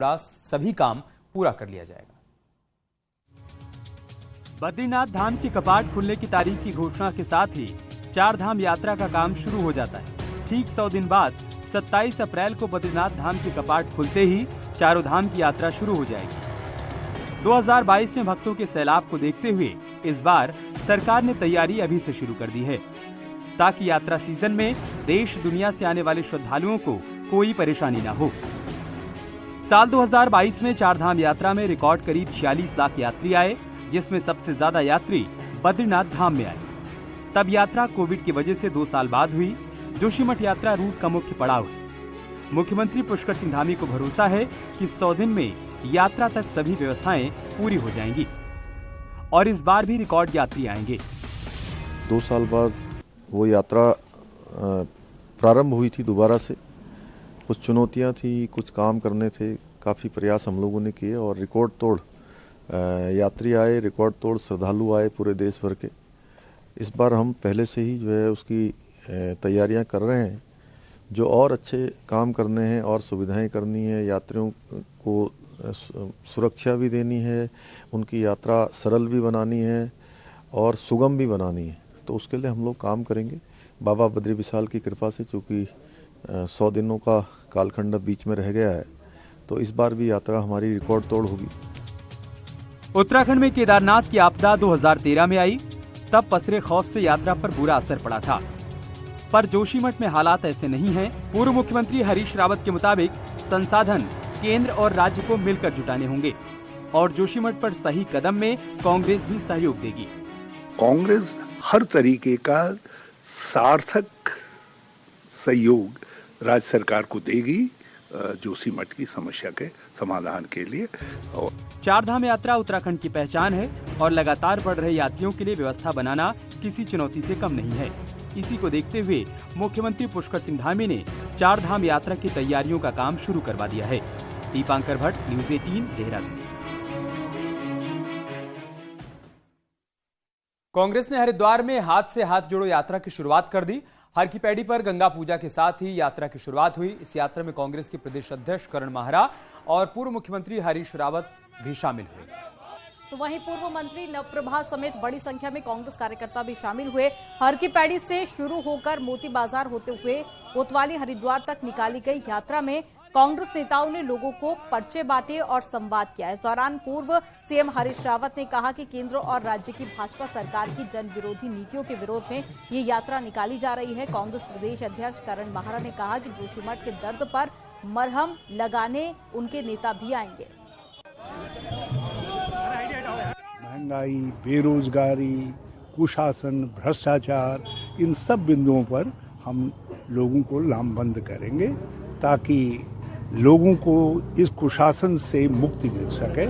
सभी काम पूरा कर लिया जाएगा। बद्रीनाथ धाम के कपाट खुलने की तारीख की घोषणा के साथ ही 4 धाम यात्रा का काम शुरू हो जाता है। ठीक 100 दिन बाद 27 अप्रैल को बद्रीनाथ धाम के कपाट खुलते ही चारों धाम की यात्रा शुरू हो जाएगी। 2022 में भक्तों के सैलाब को देखते हुए इस बार सरकार ने तैयारी अभी से शुरू कर दी है, ताकि यात्रा सीजन में देश दुनिया से आने वाले श्रद्धालुओं को कोई परेशानी न हो। साल 2022 में 4 धाम यात्रा में रिकॉर्ड करीब 46 लाख यात्री आए, जिसमें सबसे ज्यादा यात्री बद्रीनाथ धाम में आए। तब यात्रा कोविड की वजह से 2 साल बाद हुई। जोशीमठ यात्रा रूट का मुख्य पड़ाव है। मुख्यमंत्री पुष्कर सिंह धामी को भरोसा है कि 100 दिन में यात्रा तक सभी व्यवस्थाएं पूरी हो जाएंगी और इस बार भी रिकॉर्ड यात्री आएंगे। 2 साल बाद वो यात्रा प्रारंभ हुई थी दोबारा से। कुछ चुनौतियां थी, कुछ काम करने थे, काफ़ी प्रयास हम लोगों ने किए और रिकॉर्ड तोड़ यात्री आए, रिकॉर्ड तोड़ श्रद्धालु आए पूरे देश भर के। इस बार हम पहले से ही जो है उसकी तैयारियां कर रहे हैं। जो और अच्छे काम करने हैं और सुविधाएं करनी है, यात्रियों को सुरक्षा भी देनी है, उनकी यात्रा सरल भी बनानी है और सुगम भी बनानी है, तो उसके लिए हम लोग काम करेंगे बाबा बद्री विशाल की कृपा से। चूँकि 100 दिनों का कालखंड बीच में रह गया है, तो इस बार भी यात्रा हमारी रिकॉर्ड तोड़ होगी। उत्तराखंड में केदारनाथ की आपदा 2013 में आई, तब पसरे खौफ से यात्रा पर बुरा असर पड़ा था, पर जोशीमठ में हालात ऐसे नहीं हैं। पूर्व मुख्यमंत्री हरीश रावत के मुताबिक संसाधन केंद्र और राज्य को मिलकर जुटाने होंगे और जोशीमठ पर सही कदम में कांग्रेस भी सहयोग देगी। कांग्रेस हर तरीके का सार्थक सहयोग राज्य सरकार को देगी जोशीमठ की समस्या के समाधान के लिए। 4 धाम यात्रा उत्तराखंड की पहचान है और लगातार बढ़ रहे यात्रियों के लिए व्यवस्था बनाना किसी चुनौती से कम नहीं है। इसी को देखते हुए मुख्यमंत्री पुष्कर सिंह धामी ने 4 धाम यात्रा की तैयारियों का काम शुरू करवा दिया है। दीपांकर भट्ट, न्यूज़ 18, देहरादून। कांग्रेस ने हरिद्वार में हाथ से हाथ जोड़ो यात्रा की शुरुआत कर दी। हर की पैड़ी पर गंगा पूजा के साथ ही यात्रा की शुरुआत हुई। इस यात्रा में कांग्रेस के प्रदेश अध्यक्ष करण माहरा और पूर्व मुख्यमंत्री हरीश रावत भी शामिल हुए। तो वहीं पूर्व मंत्री नवप्रभा समेत बड़ी संख्या में कांग्रेस कार्यकर्ता भी शामिल हुए। हर की पैड़ी से शुरू होकर मोती बाजार होते हुए कोतवाली हरिद्वार तक निकाली गई यात्रा में कांग्रेस नेताओं ने लोगों को पर्चे बांटे और संवाद किया। इस दौरान पूर्व सीएम हरीश रावत ने कहा कि केंद्र और राज्य की भाजपा सरकार की जन विरोधी नीतियों के विरोध में ये यात्रा निकाली जा रही है। कांग्रेस प्रदेश अध्यक्ष करण माहरा ने कहा कि जोशीमठ के दर्द पर मरहम लगाने उनके नेता भी आएंगे। महंगाई, बेरोजगारी, कुशासन, भ्रष्टाचार, इन सब बिंदुओं पर हम लोगों को लामबंद करेंगे ताकि लोगों को इस कुशासन से मुक्ति मिल सके।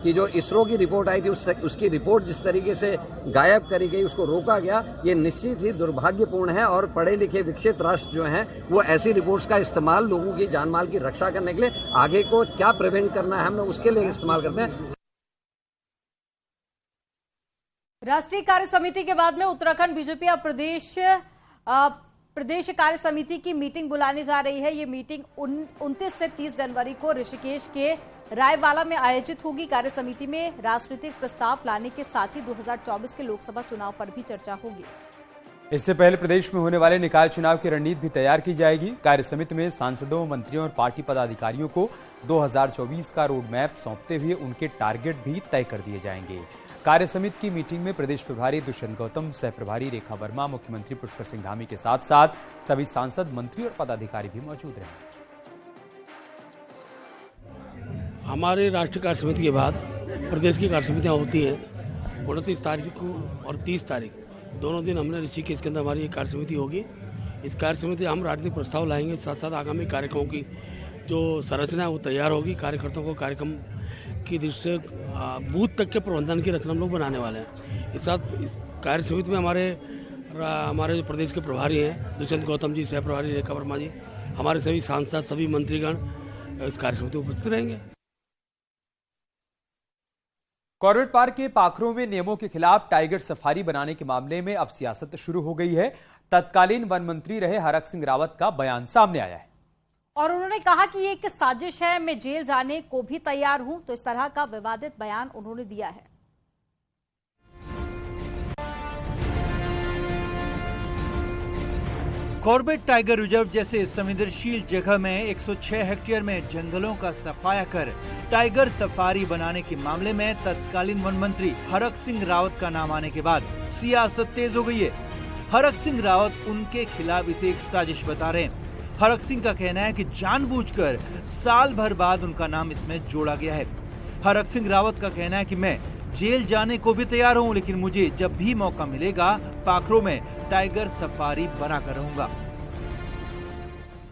कि जो इसरो की रिपोर्ट आई थी उसकी रिपोर्ट जिस तरीके से गायब करी गई, उसको रोका गया, ये निश्चित ही दुर्भाग्यपूर्ण है। और पढ़े लिखे विकसित राष्ट्र जो हैं वो ऐसी रिपोर्ट्स का इस्तेमाल लोगों की जान माल की रक्षा करने के लिए, आगे को क्या प्रिवेंट करना है हम लोग उसके लिए इस्तेमाल करते हैं। राष्ट्रीय कार्य समिति के बाद में उत्तराखंड बीजेपी अब प्रदेश कार्य समिति की मीटिंग बुलाने जा रही है। ये मीटिंग 29 से 30 जनवरी को ऋषिकेश के रायवाला में आयोजित होगी। कार्य समिति में राजनीतिक प्रस्ताव लाने के साथ ही 2024 के लोकसभा चुनाव पर भी चर्चा होगी। इससे पहले प्रदेश में होने वाले निकाय चुनाव की रणनीति भी तैयार की जाएगी। कार्य समिति में सांसदों, मंत्रियों और पार्टी पदाधिकारियों को 2024 का रोड मैप सौंपते हुए उनके टारगेट भी तय कर दिए जाएंगे। कार्य समिति की मीटिंग में प्रदेश प्रभारी दुष्यंत गौतम, सह प्रभारी रेखा वर्मा, मुख्यमंत्री पुष्कर सिंह धामी के साथ साथ सभी सांसद, मंत्री और पदाधिकारी भी मौजूद रहे। हमारे राष्ट्रीय कार्य समिति के बाद प्रदेश की कार्य समितियाँ होती हैं। 29 तारीख को और 30 तारीख दोनों दिन हमने ऋषिकेश के अंदर हमारी एक कार्य समिति होगी। इस कार्य समिति हम राजनीतिक प्रस्ताव लाएंगे, साथ साथ आगामी कार्यक्रमों की जो संरचना है वो तैयार होगी। कार्यकर्ताओं को कार्यक्रम की दृष्टि से बूथ तक के प्रबंधन की रचना हम लोग बनाने वाले हैं। इस साथ इस कार्य समिति में हमारे जो प्रदेश के प्रभारी हैं दुष्यंत गौतम जी, सह प्रभारी रेखा वर्मा जी, हमारे सभी सांसद, सभी मंत्रीगण इस कार्य समिति में उपस्थित रहेंगे। कॉर्बेट पार्क के पाखरों में नियमों के खिलाफ टाइगर सफारी बनाने के मामले में अब सियासत शुरू हो गई है। तत्कालीन वन मंत्री रहे हरक सिंह रावत का बयान सामने आया है। और उन्होंने कहा कि ये एक साजिश है, मैं जेल जाने को भी तैयार हूं। तो इस तरह का विवादित बयान उन्होंने दिया है। कॉर्बेट टाइगर रिजर्व जैसे संवेदनशील जगह में 106 हेक्टेयर में जंगलों का सफाया कर टाइगर सफारी बनाने के मामले में तत्कालीन वन मंत्री हरक सिंह रावत का नाम आने के बाद सियासत तेज हो गई है। हरक सिंह रावत उनके खिलाफ इसे एक साजिश बता रहे हैं। हरक सिंह का कहना है कि जानबूझकर साल भर बाद उनका नाम इसमें जोड़ा गया है। हरक सिंह रावत का कहना है कि मैं जेल जाने को भी तैयार हूं, लेकिन मुझे जब भी मौका मिलेगा पाखरो में टाइगर सफारी बनाकर रहूंगा।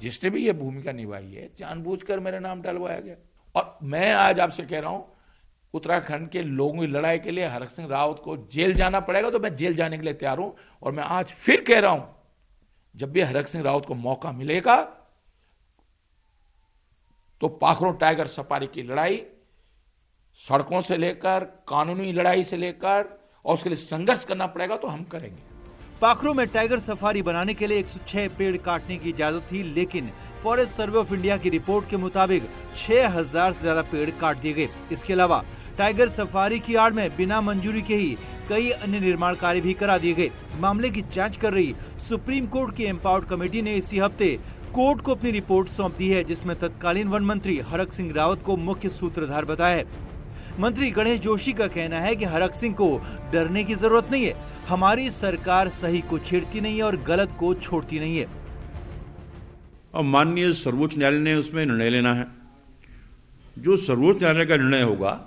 जिसने भी ये भूमिका निभाई है जानबूझकर मेरा नाम डलवाया गया। और मैं आज आपसे कह रहा हूं, उत्तराखंड के लोगों की लड़ाई के लिए हरक सिंह रावत को जेल जाना पड़ेगा तो मैं जेल जाने के लिए तैयार हूं। और मैं आज फिर कह रहा हूं, जब भी हरक सिंह रावत को मौका मिलेगा तो पाखरो टाइगर सफारी की लड़ाई सड़कों से लेकर कानूनी लड़ाई से लेकर और उसके लिए संघर्ष करना पड़ेगा तो हम करेंगे। पाखरो में टाइगर सफारी बनाने के लिए 106 पेड़ काटने की इजाजत थी, लेकिन फॉरेस्ट सर्वे ऑफ इंडिया की रिपोर्ट के मुताबिक 6000 से ज्यादा पेड़ काट दिए गए। इसके अलावा टाइगर सफारी की आड़ में बिना मंजूरी के ही कई अन्य निर्माण कार्य भी करा दिए गए। मामले की जांच कर रही सुप्रीम कोर्ट की एम्पावर्ड कमेटी ने इसी हफ्ते कोर्ट को अपनी रिपोर्ट सौंप दी है, जिसमें तत्कालीन वन मंत्री हरक सिंह रावत को मुख्य सूत्रधार बताया है। मंत्री गणेश जोशी का कहना है कि हरक सिंह को डरने की जरूरत नहीं है। हमारी सरकार सही को छेड़ती नहीं है और गलत को छोड़ती नहीं है। और माननीय सर्वोच्च न्यायालय ने उसमें निर्णय लेना है। जो सर्वोच्च न्यायालय का निर्णय होगा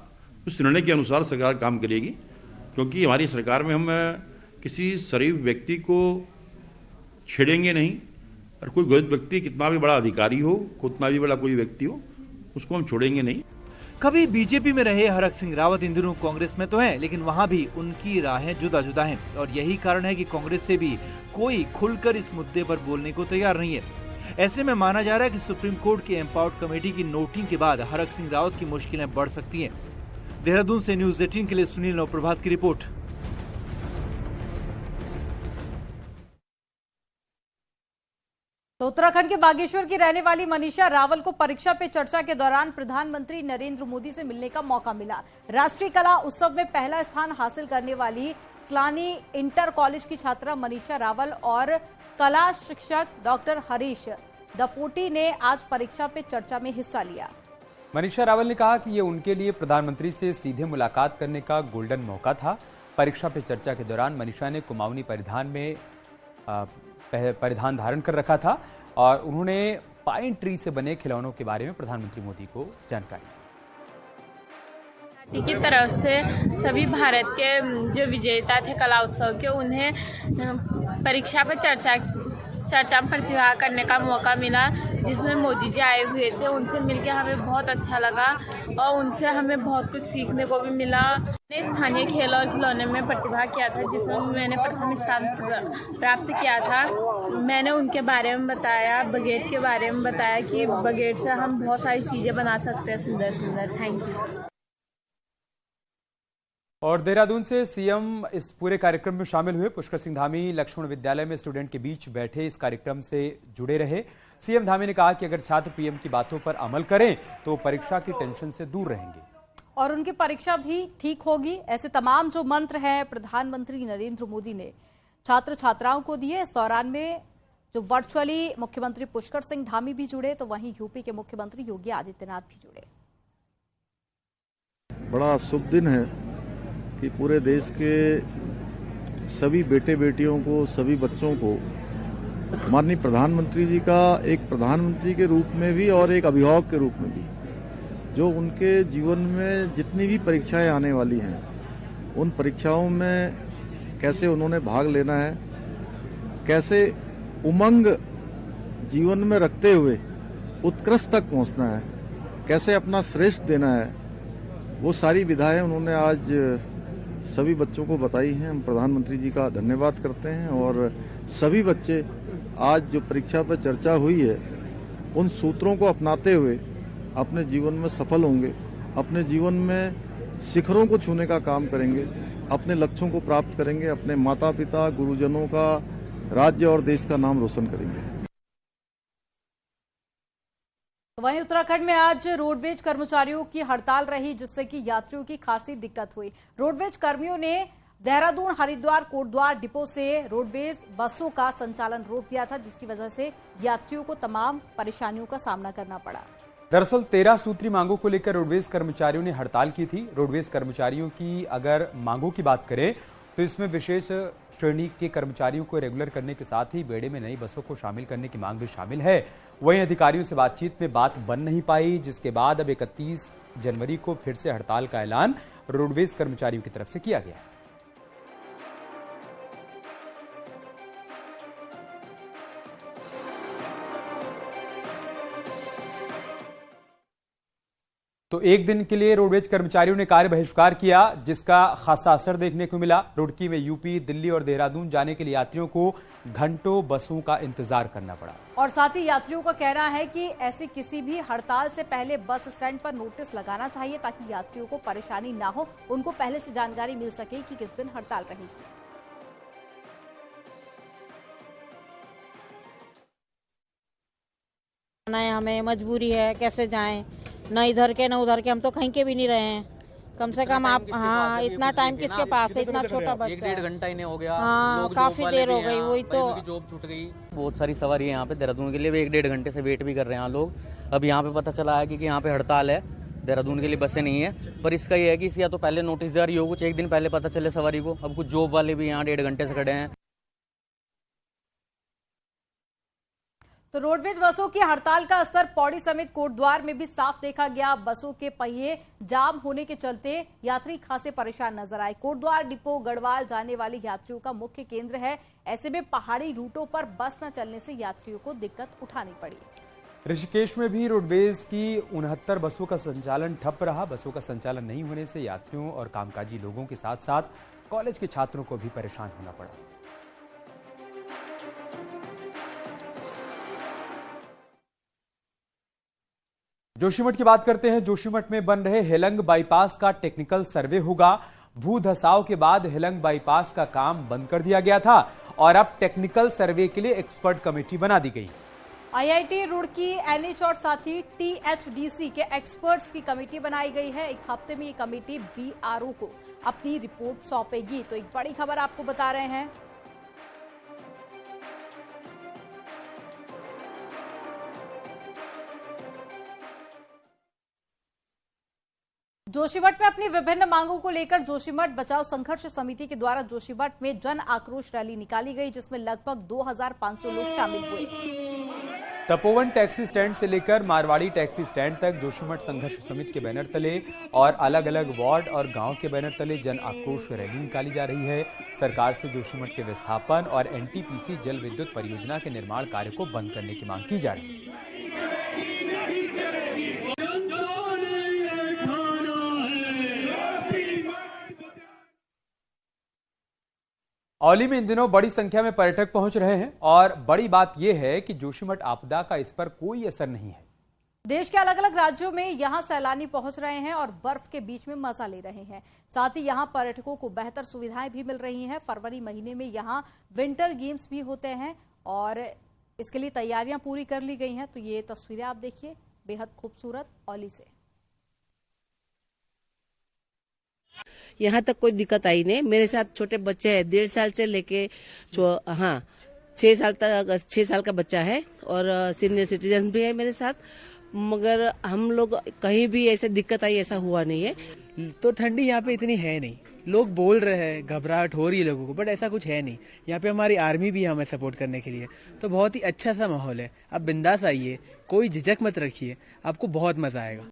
उस निर्णय के अनुसार सरकार काम करेगी, क्योंकि हमारी सरकार में हम किसी शरीफ व्यक्ति को छेड़ेंगे नहीं। और कोई गलत व्यक्ति कितना भी बड़ा अधिकारी हो, कितना भी बड़ा कोई व्यक्ति हो, उसको हम छोड़ेंगे नहीं। कभी बीजेपी में रहे हरक सिंह रावत इन दिनों कांग्रेस में तो हैं, लेकिन वहां भी उनकी राहें जुदा जुदा हैं और यही कारण है कि कांग्रेस से भी कोई खुलकर इस मुद्दे पर बोलने को तैयार नहीं है। ऐसे में माना जा रहा है कि सुप्रीम कोर्ट की एम्पावर्ड कमेटी की नोटिंग के बाद हरक सिंह रावत की मुश्किलें बढ़ सकती हैं। देहरादून से न्यूज 18 के लिए सुनील नवप्रभात की रिपोर्ट। तो उत्तराखंड के बागेश्वर की रहने वाली मनीषा रावल को परीक्षा पे चर्चा के दौरान प्रधानमंत्री नरेंद्र मोदी से मिलने का मौका मिला। राष्ट्रीय कला उत्सव में पहला स्थान हासिल करने वाली स्लानी इंटर कॉलेज की छात्रा मनीषा रावल और कला शिक्षक डॉक्टर हरीश दफोटी ने आज परीक्षा पे चर्चा में हिस्सा लिया। मनीषा रावल ने कहा कि ये उनके लिए प्रधानमंत्री से सीधे मुलाकात करने का गोल्डन मौका था। परीक्षा पे चर्चा के दौरान मनीषा ने कुमाऊनी परिधान धारण कर रखा था और उन्होंने पाइन ट्री से बने खिलौनों के बारे में प्रधानमंत्री मोदी को जानकारी दी। की तरफ से सभी भारत के जो विजेता थे कला उत्सव के, उन्हें परीक्षा पर चर्चा में प्रतिभाग करने का मौका मिला, जिसमें मोदी जी आए हुए थे। उनसे मिलकर हमें बहुत अच्छा लगा और उनसे हमें बहुत कुछ सीखने को भी मिला। मैंने स्थानीय खेल और खिलौने में प्रतिभाग किया था, जिसमें मैंने प्रथम स्थान प्राप्त किया था। मैंने उनके बारे में बताया, बगेट के बारे में बताया कि बगेट से हम बहुत सारी चीज़ें बना सकते हैं सुंदर सुंदर। Thank you. और देहरादून से सीएम इस पूरे कार्यक्रम में शामिल हुए। पुष्कर सिंह धामी लक्ष्मण विद्यालय में स्टूडेंट के बीच बैठे इस कार्यक्रम से जुड़े रहे। सीएम धामी ने कहा कि अगर छात्र पीएम की बातों पर अमल करें तो परीक्षा की टेंशन से दूर रहेंगे और उनकी परीक्षा भी ठीक होगी। ऐसे तमाम जो मंत्र हैं प्रधानमंत्री नरेंद्र मोदी ने छात्र छात्राओं को दिए। इस दौरान में जो वर्चुअली मुख्यमंत्री पुष्कर सिंह धामी भी जुड़े, तो वहीं यूपी के मुख्यमंत्री योगी आदित्यनाथ भी जुड़े। बड़ा शुभ दिन है कि पूरे देश के सभी बेटे बेटियों को, सभी बच्चों को माननीय प्रधानमंत्री जी का एक प्रधानमंत्री के रूप में भी और एक अभिभावक के रूप में भी, जो उनके जीवन में जितनी भी परीक्षाएं आने वाली हैं, उन परीक्षाओं में कैसे उन्होंने भाग लेना है, कैसे उमंग जीवन में रखते हुए उत्कृष्ट तक पहुंचना है, कैसे अपना श्रेष्ठ देना है, वो सारी विधाएं उन्होंने आज सभी बच्चों को बताई हैं। हम प्रधानमंत्री जी का धन्यवाद करते हैं और सभी बच्चे आज जो परीक्षा पर चर्चा हुई है, उन सूत्रों को अपनाते हुए अपने जीवन में सफल होंगे, अपने जीवन में शिखरों को छूने का काम करेंगे, अपने लक्ष्यों को प्राप्त करेंगे, अपने माता पिता गुरुजनों का, राज्य और देश का नाम रोशन करेंगे। तो वहीं उत्तराखंड में आज रोडवेज कर्मचारियों की हड़ताल रही, जिससे कि यात्रियों की खासी दिक्कत हुई। रोडवेज कर्मियों ने देहरादून, हरिद्वार, कोटद्वार डिपो से रोडवेज बसों का संचालन रोक दिया था, जिसकी वजह से यात्रियों को तमाम परेशानियों का सामना करना पड़ा। दरअसल 13 सूत्री मांगों को लेकर रोडवेज कर्मचारियों ने हड़ताल की थी। रोडवेज कर्मचारियों की अगर मांगों की बात करें तो इसमें विशेष श्रेणी के कर्मचारियों को रेगुलर करने के साथ ही बेड़े में नई बसों को शामिल करने की मांग भी शामिल है। वहीं अधिकारियों से बातचीत में बात बन नहीं पाई, जिसके बाद अब 31 जनवरी को फिर से हड़ताल का ऐलान रोडवेज कर्मचारियों की तरफ से किया गया है। तो एक दिन के लिए रोडवेज कर्मचारियों ने कार्य बहिष्कार किया, जिसका खासा असर देखने को मिला। रुड़की में यूपी, दिल्ली और देहरादून जाने के लिए यात्रियों को घंटों बसों का इंतजार करना पड़ा। और साथ ही यात्रियों का कहना है कि ऐसी किसी भी हड़ताल से पहले बस स्टैंड पर नोटिस लगाना चाहिए, ताकि यात्रियों को परेशानी ना हो, उनको पहले से जानकारी मिल सके कि किस दिन हड़ताल रहेगी। हमें मजबूरी है, कैसे जाएं, न इधर के न उधर के, हम तो कहीं के भी नहीं रहे हैं। कम से कम आप इतना टाइम किसके पास है, इतना छोटा बच्चा, 1-1.5 घंटा ही नहीं हो गया। हाँ, काफी देर हो गई। वही तो जॉब छूट गई। बहुत सारी सवारी है यहाँ पे देहरादून के लिए, 1-1.5 घंटे से वेट भी कर रहे हैं लोग। अब यहाँ पे पता चला है कि यहाँ पे हड़ताल है, देहरादून के लिए बसें नहीं है। पर इसका ये है कि या तो पहले नोटिस जारी हो, कुछ एक दिन पहले पता चले सवारी को। अब कुछ जॉब वाले भी यहाँ 1.5 घंटे से खड़े हैं। तो रोडवेज बसों की हड़ताल का असर पौड़ी समेत कोटद्वार में भी साफ देखा गया। बसों के पहिए जाम होने के चलते यात्री खासे परेशान नजर आए। कोटद्वार डिपो गढ़वाल जाने वाले यात्रियों का मुख्य केंद्र है। ऐसे में पहाड़ी रूटों पर बस न चलने से यात्रियों को दिक्कत उठानी पड़ी। ऋषिकेश में भी रोडवेज की 69 बसों का संचालन ठप रहा। बसों का संचालन नहीं होने से यात्रियों और कामकाजी लोगों के साथ साथ कॉलेज के छात्रों को भी परेशान होना पड़ा। जोशीमठ की बात करते हैं। जोशीमठ में बन रहे हेलंग बाईपास का टेक्निकल सर्वे होगा। भू धसाव के बाद हेलंग बाईपास का काम बंद कर दिया गया था और अब टेक्निकल सर्वे के लिए एक्सपर्ट कमेटी बना दी गई। आईआईटी रुड़की, एनएच और साथ ही टीएचडीसी के एक्सपर्ट्स की कमेटी बनाई गई है। एक हफ्ते में ये कमेटी बीआरओ को अपनी रिपोर्ट सौंपेगी। तो एक बड़ी खबर आपको बता रहे हैं। जोशीमठ में अपनी विभिन्न मांगों को लेकर जोशीमठ बचाओ संघर्ष समिति के द्वारा जोशीमठ में जन आक्रोश रैली निकाली गई, जिसमें लगभग 2500 लोग शामिल हुए। तपोवन टैक्सी स्टैंड से लेकर मारवाड़ी टैक्सी स्टैंड तक जोशीमठ संघर्ष समिति के बैनर तले और अलग अलग वार्ड और गांव के बैनर तले जन आक्रोश रैली निकाली जा रही है। सरकार से जोशीमठ के विस्थापन और एनटीपीसी जल विद्युत परियोजना के निर्माण कार्य को बंद करने की मांग की जा रही है। औली में इन दिनों बड़ी संख्या में पर्यटक पहुंच रहे हैं और बड़ी बात यह है कि जोशीमठ आपदा का इस पर कोई असर नहीं है। देश के अलग अलग राज्यों में यहां सैलानी पहुंच रहे हैं और बर्फ के बीच में मजा ले रहे हैं। साथ ही यहां पर्यटकों को बेहतर सुविधाएं भी मिल रही हैं। फरवरी महीने में यहां विंटर गेम्स भी होते हैं और इसके लिए तैयारियां पूरी कर ली गई हैं। तो ये तस्वीरें आप देखिए, बेहद खूबसूरत औली से। यहाँ तक कोई दिक्कत आई नहीं। मेरे साथ छोटे बच्चे हैं, 1.5 साल से लेके 6 साल तक, 6 साल का बच्चा है और सीनियर सिटीजन भी है मेरे साथ। मगर हम लोग कहीं भी ऐसे दिक्कत आई ऐसा हुआ नहीं है। तो ठंडी यहाँ पे इतनी है नहीं। लोग बोल रहे हैं, घबराहट हो रही है लोगों को, बट ऐसा कुछ है नहीं। यहाँ पे हमारी आर्मी भी है हमें सपोर्ट करने के लिए। तो बहुत ही अच्छा सा माहौल है। आप बिंदास आइए, कोई झिझक मत रखिए, आपको बहुत मजा आएगा।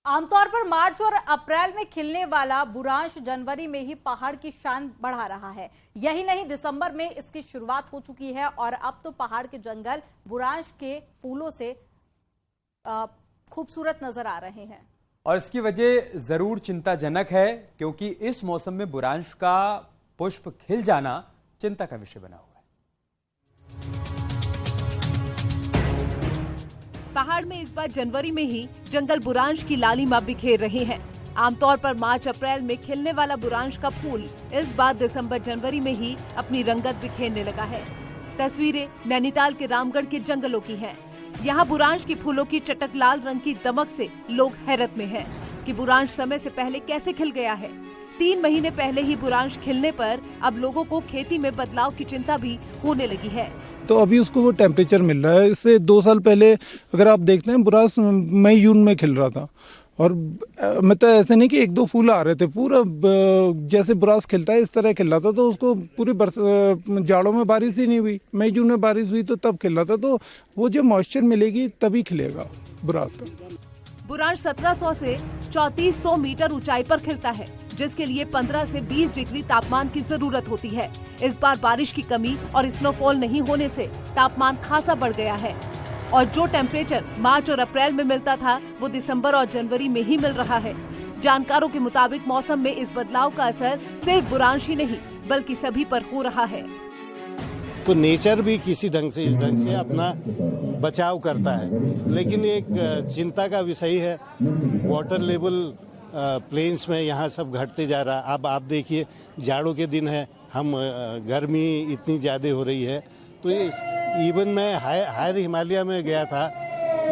आमतौर पर मार्च और अप्रैल में खिलने वाला बुरांश जनवरी में ही पहाड़ की शान बढ़ा रहा है। यही नहीं, दिसंबर में इसकी शुरुआत हो चुकी है और अब तो पहाड़ के जंगल बुरांश के फूलों से खूबसूरत नजर आ रहे हैं। और इसकी वजह जरूर चिंताजनक है, क्योंकि इस मौसम में बुरांश का पुष्प खिल जाना चिंता का विषय बना हुआ है। पहाड़ में इस बार जनवरी में ही जंगल बुरांश की लालिमा बिखेर रहे हैं। आमतौर पर मार्च अप्रैल में खिलने वाला बुरांश का फूल इस बार दिसंबर जनवरी में ही अपनी रंगत बिखेरने लगा है। तस्वीरें नैनीताल के रामगढ़ के जंगलों की हैं। यहाँ बुरांश की फूलों की चटक लाल रंग की दमक से लोग हैरत में हैं कि बुरांश समय से पहले कैसे खिल गया है। 3 महीने पहले ही बुरांश खिलने पर अब लोगों को खेती में बदलाव की चिंता भी होने लगी है। तो अभी उसको वो टेम्परेचर मिल रहा है। इससे 2 साल पहले अगर आप देखते हैं बुरांश मई जून में खिल रहा था और मतलब ऐसे नहीं कि 1-2 फूल आ रहे थे, पूरा जैसे बुरांश खिलता है इस तरह खिल रहा था। तो उसको पूरी जाड़ों में बारिश ही नहीं हुई, मई जून में बारिश हुई तो तब खिल रहा था। तो वो जो मॉइस्चर मिलेगी तभी खिलेगा बुरांश। बुरांश 1700 से 3400 मीटर ऊंचाई पर खिलता है, जिसके लिए 15 से 20 डिग्री तापमान की जरूरत होती है। इस बार बारिश की कमी और स्नोफॉल नहीं होने से तापमान खासा बढ़ गया है और जो टेम्परेचर मार्च और अप्रैल में मिलता था वो दिसंबर और जनवरी में ही मिल रहा है। जानकारों के मुताबिक मौसम में इस बदलाव का असर सिर्फ बुरांश ही नहीं बल्कि सभी पर हो रहा है। तो नेचर भी किसी ढंग से इस ढंग से अपना बचाव करता है, लेकिन एक चिंता का विषय है वाटर लेवल प्लेन्स में यहाँ सब घटते जा रहा है। अब आप देखिए जाड़ों के दिन है, हम गर्मी इतनी ज़्यादा हो रही है। तो इवन मैं हायर हिमालय में गया था,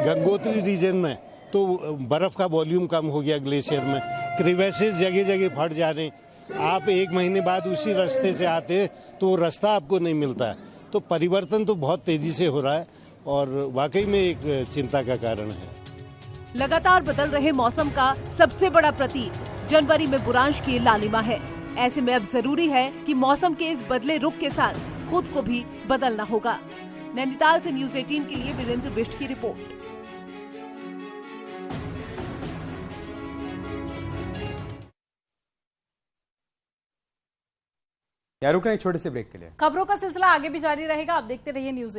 गंगोत्री रीजन में, तो बर्फ़ का वॉल्यूम कम हो गया ग्लेशियर में, क्रिवेसेस जगह जगह फट जा रहे हैं। आप 1 महीने बाद उसी रास्ते से आते हैं तो वो रास्ता आपको नहीं मिलता है। तो परिवर्तन तो बहुत तेजी से हो रहा है और वाकई में एक चिंता का कारण है। लगातार बदल रहे मौसम का सबसे बड़ा प्रतीक जनवरी में बुरांश की लालिमा है। ऐसे में अब जरूरी है कि मौसम के इस बदले रुख के साथ खुद को भी बदलना होगा। नैनीताल से न्यूज़ 18 के लिए वीरेंद्र बिष्ट की रिपोर्ट। रुकना एक छोटे से ब्रेक के लिए। खबरों का सिलसिला आगे भी जारी रहेगा, आप देखते रहिए न्यूज़